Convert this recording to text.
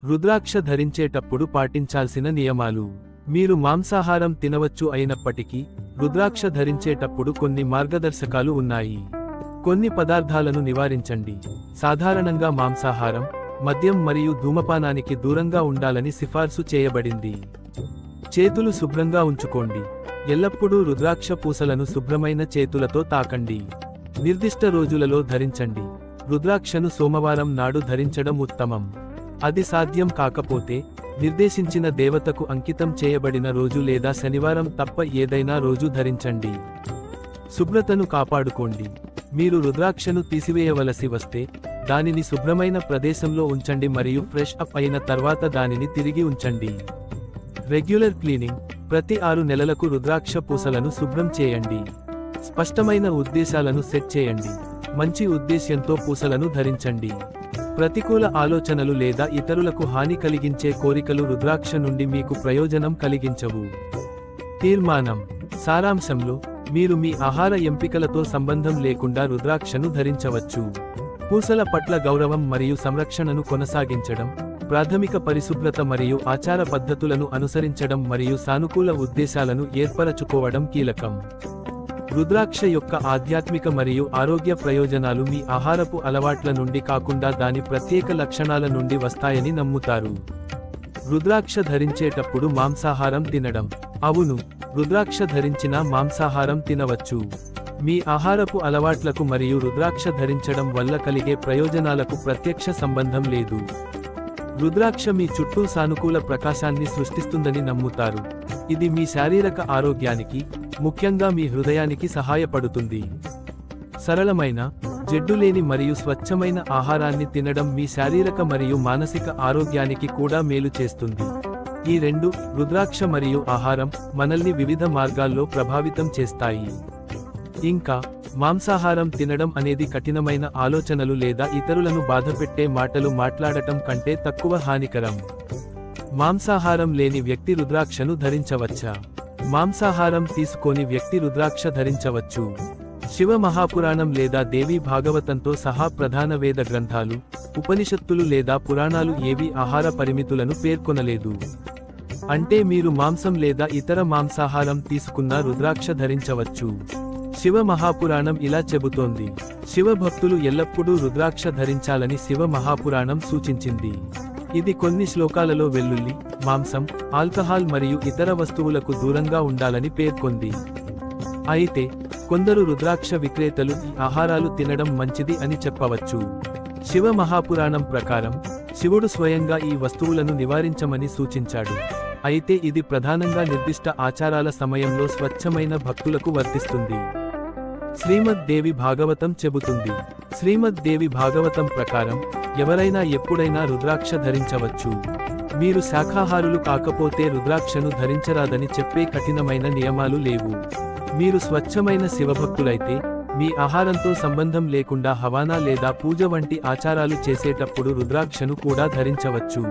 రుద్రాక్ష ధరించేటప్పుడు పాటించాల్సిన నియమాలు. మీరు మాంసాహారం తినవచ్చు అయినప్పటికీ రుద్రాక్ష ధరించేటప్పుడు కొన్ని మార్గదర్శకాలు ఉన్నాయి. కొన్ని పదార్థాలను నివారించండి. సాధారణంగా మాంసాహారం, మద్యం మరియు ధూమపానానికి దూరంగా ఉండాలని సిఫార్సు చేయబడింది. చేతులు శుభ్రంగా ఉంచుకోండి. ఎల్లప్పుడూ రుద్రాక్ష పూసలను శుభ్రమైన చేతులతో తాకండి. నిర్దిష్ట రోజులలో ధరించండి. రుద్రాక్షను సోమవారం నాడు ధరించడం ఉత్తమం. అది సాధ్యం కాకపోతే నిర్దేశించిన దేవతకు అంకితం చేయబడిన రోజు లేదా శనివారం తప్ప ఏదైనా రోజు ధరించండి. శుభ్రతను కాపాడుకోండి. మీరు రుద్రాక్షను తీసివేయవలసి వస్తే దానిని శుభ్రమైన ప్రదేశంలో ఉంచండి మరియు ఫ్రెష్ అప్ అయిన తర్వాత దానిని తిరిగి ఉంచండి. Regular cleaning. ప్రతి 6 నెలలకు రుద్రాక్ష పూసలను శుభ్రం చేయండి. స్పష్టమైన ఉద్దేశాలను సెట్ చేయండి. మంచి ఉద్దేశ్యంతో పూసలను ధరించండి. ప్రతికూల ఆలోచనలు లేదా ఇతరులకు హాని కలిగించే కోరికలు రుద్రాక్ష నుండి మీకు ప్రయోజనం కలిగించవు. తీర్మానం. సారాంశంలో, మీరు మీ ఆహార ఎంపికలతో సంబంధం లేకుండా రుద్రాక్షను ధరించవచ్చు. పూసల పట్ల గౌరవం మరియు సంరక్షణను కొనసాగించడం, ప్రాథమిక పరిశుభ్రత మరియు ఆచార పద్ధతులను అనుసరించడం మరియు సానుకూల ఉద్దేశాలను ఏర్పరచుకోవడం కీలకం. రుద్రాక్ష యొక్క ఆధ్యాత్మిక మరియు ఆరోగ్య ప్రయోజనాలు మీ ఆహారపు అలవాట్ల నుండి కాకుండా దాని ప్రత్యేక లక్షణాల నుండి వస్తాయని నమ్ముతారు. రుద్రాక్ష ధరించేటప్పుడు మాంసాహారం తినడం. అవును, రుద్రాక్ష ధరించిన మాంసాహారం తినవచ్చు. మీ ఆహారపు అలవాట్లకు మరియు రుద్రాక్ష ధరించడం వల్ల కలిగే ప్రయోజనాలకు ప్రత్యక్ష సంబంధం లేదు. రుద్రాక్ష మీ చుట్టూ సానుకూల ప్రకాశాన్ని సృష్టిస్తుందని నమ్ముతారు. ఇది మీ శారీరక ఆరోగ్యానికి, ముఖ్యంగా మీ హృదయానికి సహాయపడుతుంది. సరళమైన, జడ్డులేని మరియు స్వచ్ఛమైన ఆహారాన్ని తినడం మీ శారీరక మరియు మానసిక ఆరోగ్యానికి కూడా మేలు చేస్తుంది. ఈ రెండు, రుద్రాక్ష మరియు ఆహారం, మనల్ని వివిధ మార్గాల్లో ప్రభావితం చేస్తాయి. ఇంకా, మాంసాహారం తినడం అనేది కఠినమైన ఆలోచనలు లేదా ఇతరులను బాధపెట్టే మాటలు మాట్లాడటం కంటే తక్కువ హానికరం. మాంసాహారం లేని వ్యక్తి రుద్రాక్షను ధరించవచ్చా? మాంసాహారం తీసుకోని వ్యక్తి రుద్రాక్ష ధరించవచ్చు. శివ మహాపురాణం లేదా దేవి భాగవతంతో సహా ప్రధాన వేద గ్రంథాలు, ఉపనిషత్తులు లేదా పురాణాలు ఏవీ ఆహార పరిమితులను పేర్కొనలేదు. అంటే మీరు మాంసం లేదా ఇతర మాంసాహారం తీసుకున్న రుద్రాక్ష ధరించవచ్చు. శివ మహాపురాణం ఇలా చెబుతోంది: శివ భక్తులు ఎల్లప్పుడూ రుద్రాక్ష ధరించాలని శివ మహాపురాణం సూచించింది. ఇది కొన్ని శ్లోకాలలో వెల్లుల్లి, మాంసం, ఆల్కహాల్ మరియు ఇతర వస్తువులకు దూరంగా ఉండాలని పేర్కొంది. అయితే కొందరు రుద్రాక్ష విక్రేతలు ఈ ఆహారాలు తినడం మంచిది అని చెప్పవచ్చు. శివ మహాపురాణం ప్రకారం శివుడు స్వయంగా ఈ వస్తువులను నివారించమని సూచించాడు. అయితే ఇది ప్రధానంగా నిర్దిష్ట ఆచారాల సమయంలో స్వచ్ఛమైన భక్తులకు వర్తిస్తుంది. శ్రీమద్ దేవి భాగవతం చెబుతుంది. శ్రీమద్ దేవి భాగవతం ప్రకారం ఎవరైనా ఎప్పుడైనా రుద్రాక్ష ధరించవచ్చు. మీరు శాఖాహారులు కాకపోతే రుద్రాక్షను ధరించరాదని చెప్పే కఠినమైన నియమాలు లేవు. మీరు స్వచ్ఛమైన శివభక్తులైతే మీ ఆహారంతో సంబంధం లేకుండా హవానా లేదా పూజ వంటి ఆచారాలు చేసేటప్పుడు రుద్రాక్షను కూడా ధరించవచ్చు.